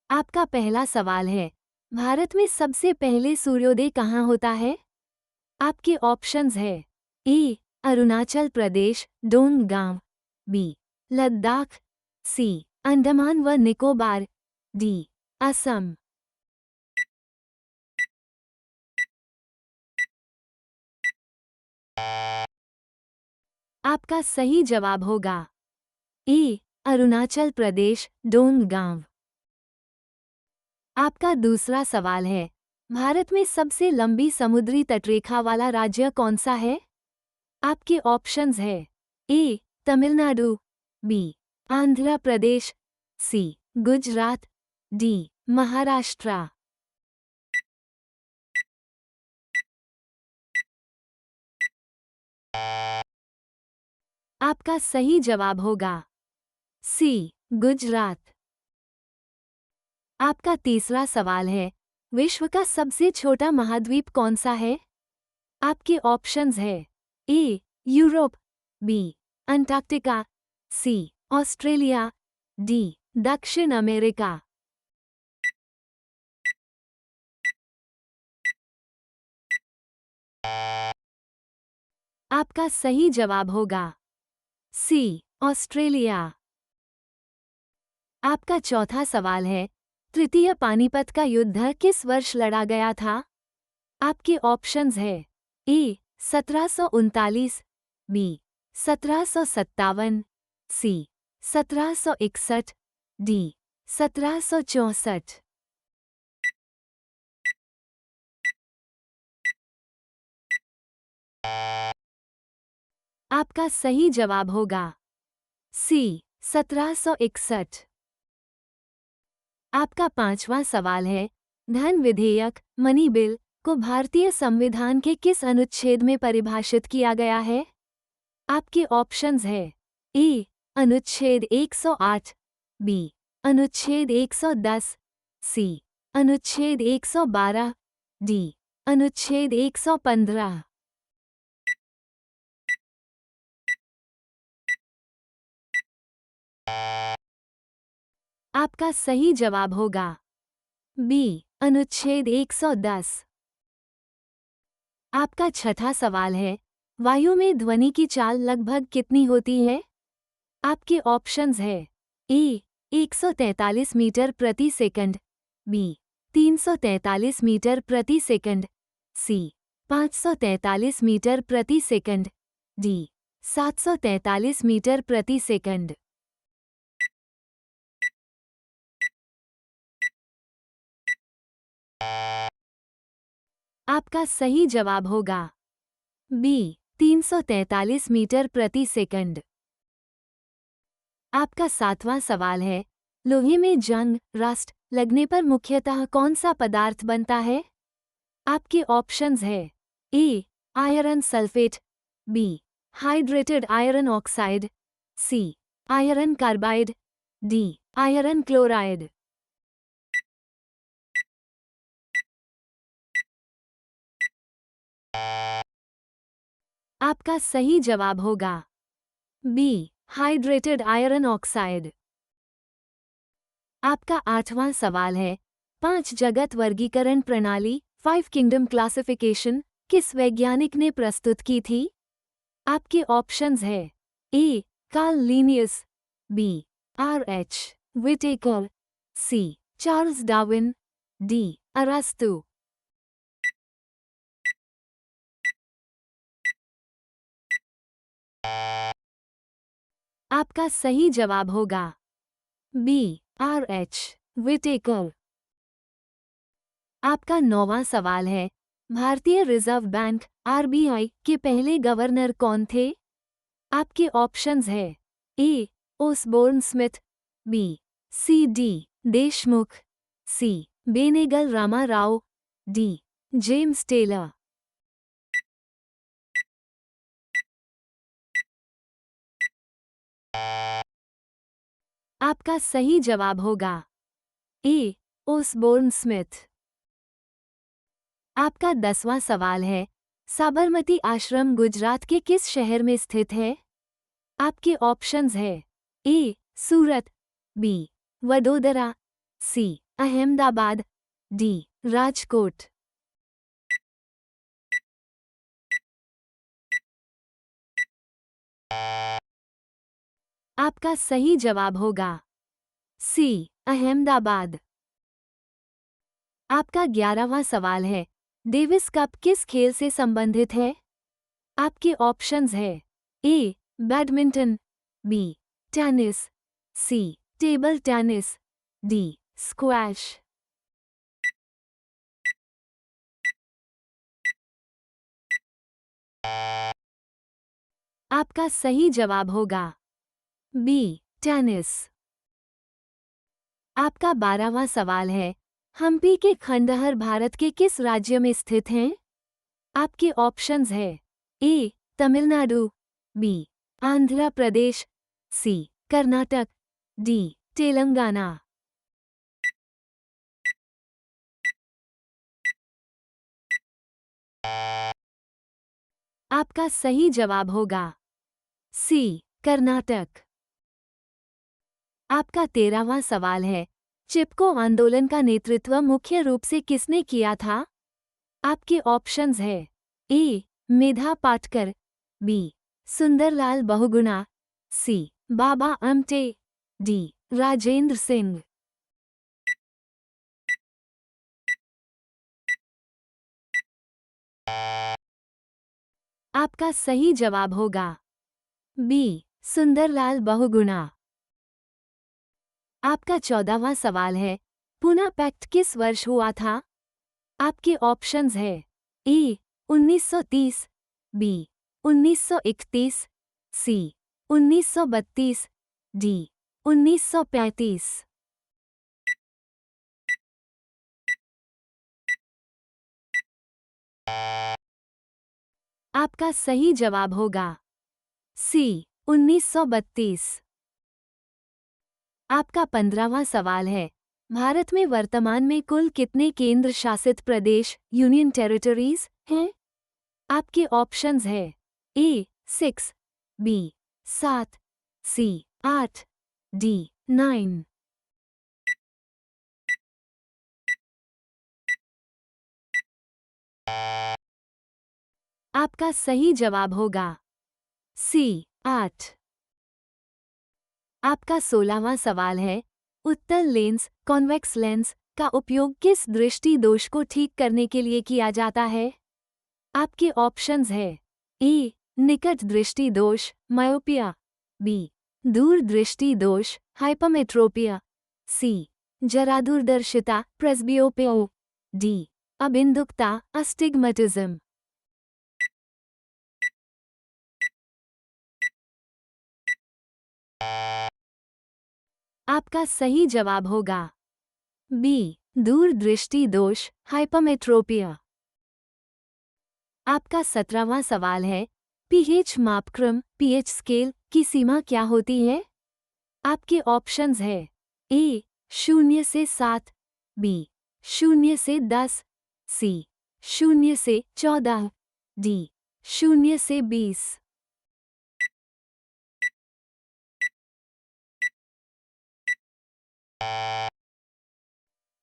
आपका पहला सवाल है, भारत में सबसे पहले सूर्योदय कहाँ होता है? आपके ऑप्शंस है ए. अरुणाचल प्रदेश डोंगगांव, बी. लद्दाख, सी. अंडमान व निकोबार, डी. असम। आपका सही जवाब होगा ए. अरुणाचल प्रदेश डोंगगांव। आपका दूसरा सवाल है, भारत में सबसे लंबी समुद्री तटरेखा वाला राज्य कौन सा है? आपके ऑप्शंस है ए. तमिलनाडु, बी. आंध्र प्रदेश, सी. गुजरात, डी. महाराष्ट्र। आपका सही जवाब होगा सी. गुजरात। आपका तीसरा सवाल है, विश्व का सबसे छोटा महाद्वीप कौन सा है? आपके ऑप्शंस है A. Europe, B. Antarctica, C. Australia, D. दक्षिण अमेरिका। आपका सही जवाब होगा सी. ऑस्ट्रेलिया। आपका चौथा सवाल है, तृतीय पानीपत का युद्ध किस वर्ष लड़ा गया था? आपके ऑप्शंस है ए. 1739, बी. 1757, सी. 1761, डी. 1764। आपका सही जवाब होगा सी. 1761। आपका पांचवा सवाल है, धन विधेयक मनी बिल को भारतीय संविधान के किस अनुच्छेद में परिभाषित किया गया है? आपके ऑप्शंस है ए. अनुच्छेद 108, बी. अनुच्छेद 110, सी. अनुच्छेद 112, डी. अनुच्छेद 115। आपका सही जवाब होगा बी. अनुच्छेद 110। आपका छठा सवाल है, वायु में ध्वनि की चाल लगभग कितनी होती है? आपके ऑप्शंस है ए. 143 मीटर प्रति सेकंड, बी. 343 मीटर प्रति सेकंड, सी. 543 मीटर प्रति सेकंड, डी. 743 मीटर प्रति सेकंड। आपका सही जवाब होगा बी. 343 मीटर प्रति सेकंड। आपका सातवां सवाल है, लोहे में जंग रस्ट लगने पर मुख्यतः कौन सा पदार्थ बनता है? आपके ऑप्शंस है A. Iron sulphate, B. Hydrated iron oxide, C. Iron carbide, D. Iron chloride. आपका सही जवाब होगा बी. Hydrated iron oxide. आपका आठवां सवाल है, 5 जगत वर्गीकरण प्रणाली 5 किंगडम क्लासिफिकेशन किस वैज्ञानिक ने प्रस्तुत की थी? आपके ऑप्शंस है A. Carl Linnaeus, B. R. H. Whittaker, C. Charles Darwin, D. अरस्तु। आपका सही जवाब होगा बी. आर. एच. विटेकर। आपका नौवां सवाल है, भारतीय रिजर्व बैंक आरबीआई के पहले गवर्नर कौन थे? आपके ऑप्शंस है A. Osborne Smith, B. C. D. Deshmukh, C. Benegal Rama Rao, D. James Taylor. आपका सही जवाब होगा ए. Osborne Smith. आपका 10वां सवाल है, साबरमती आश्रम गुजरात के किस शहर में स्थित है? आपके ऑप्शंस है ए. सूरत, बी. वडोदरा, सी. अहमदाबाद, डी. राजकोट। आपका सही जवाब होगा सी. अहमदाबाद। आपका 11वां सवाल है, डेविस कप किस खेल से संबंधित है? आपके ऑप्शंस है A. Badminton, B. Tennis, C. Table tennis, D. Squash. आपका सही जवाब होगा बी. टेनिस। आपका 12वां सवाल है, हम्पी के खंडहर भारत के किस राज्य में स्थित हैं? आपके ऑप्शंस है ए. तमिलनाडु, बी. आंध्र प्रदेश, सी. कर्नाटक, डी. तेलंगाना। आपका सही जवाब होगा सी. कर्नाटक। आपका 13वां सवाल है, चिपको आंदोलन का नेतृत्व मुख्य रूप से किसने किया था? आपके ऑप्शंस है ए. मेधा पाटकर, बी. सुंदरलाल बहुगुणा, सी. बाबा आमटे, डी. राजेंद्र सिंह। आपका सही जवाब होगा बी. सुंदरलाल बहुगुणा। आपका 14वां सवाल है, पूना पैक्ट किस वर्ष हुआ था? आपके ऑप्शंस है ए. 1930, बी. 1931, सी. 1932, डी. 1935। आपका सही जवाब होगा सी. 1932। आपका 15वां सवाल है, भारत में वर्तमान में कुल कितने केंद्र शासित प्रदेश यूनियन टेरिटरीज हैं? आपके ऑप्शंस है ए. 6, बी. 7, सी. 8, डी. 9। आपका सही जवाब होगा सी. 8। आपका 16वां सवाल है, उत्तल लेंस कॉन्वेक्स लेंस का उपयोग किस दृष्टि दोष को ठीक करने के लिए किया जाता है? आपके ऑप्शंस है ए. निकट दृष्टि दोष मायोपिया, बी. दूर दृष्टि दोष हाइपरमेट्रोपिया, सी. जरादूरदर्शिता प्रेस्बियोपिया, डी. अबिंदुकता अस्टिग्मेटिज्म। आपका सही जवाब होगा बी. दूर दृष्टि दोष हाइपरमेट्रोपिया। आपका 17वां सवाल है, पीएच मापक्रम पीएच स्केल की सीमा क्या होती है? आपके ऑप्शंस है ए. 0 से 7, बी. 0 से 10, सी. 0 से 14, डी. 0 से 20।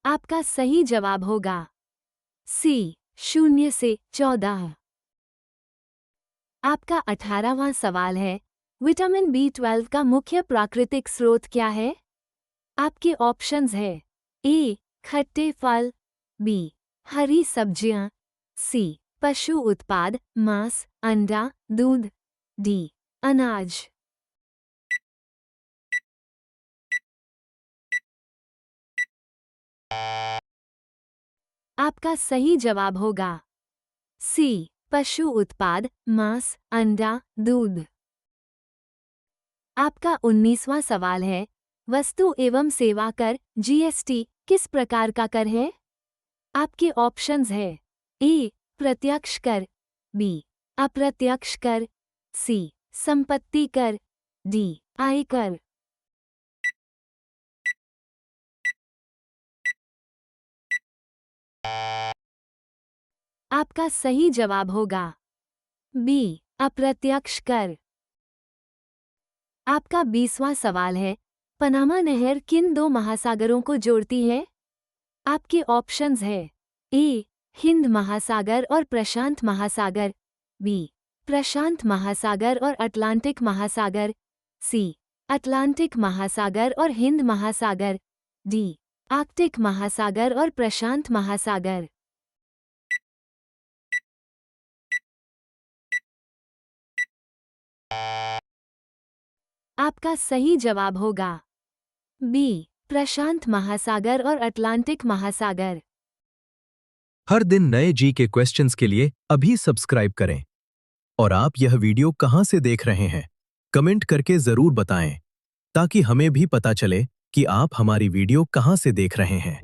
आपका सही जवाब होगा सी. 0 से 14। आपका 18वां सवाल है, विटामिन B12 का मुख्य प्राकृतिक स्रोत क्या है? आपके ऑप्शंस है ए. खट्टे फल, बी. हरी सब्जियां, सी. पशु उत्पाद मांस अंडा दूध, डी. अनाज। आपका सही जवाब होगा सी. पशु उत्पाद मांस अंडा दूध। आपका 19वां सवाल है, वस्तु एवं सेवा कर जीएसटी किस प्रकार का कर है? आपके ऑप्शंस है ए. प्रत्यक्ष कर, बी. अप्रत्यक्ष कर, सी. संपत्ति कर, डी. आयकर। आपका सही जवाब होगा बी. अप्रत्यक्ष कर। आपका 20वां सवाल है, पनामा नहर किन दो महासागरों को जोड़ती है? आपके ऑप्शंस है ए हिंद महासागर और प्रशांत महासागर, बी प्रशांत महासागर और अटलांटिक महासागर, सी अटलांटिक महासागर और हिंद महासागर, डी आर्कटिक महासागर और प्रशांत महासागर। आपका सही जवाब होगा बी प्रशांत महासागर और अटलांटिक महासागर। हर दिन नए जी के क्वेश्चंस के लिए अभी सब्सक्राइब करें। और आप यह वीडियो कहां से देख रहे हैं, कमेंट करके जरूर बताएं, ताकि हमें भी पता चले कि आप हमारी वीडियो कहां से देख रहे हैं।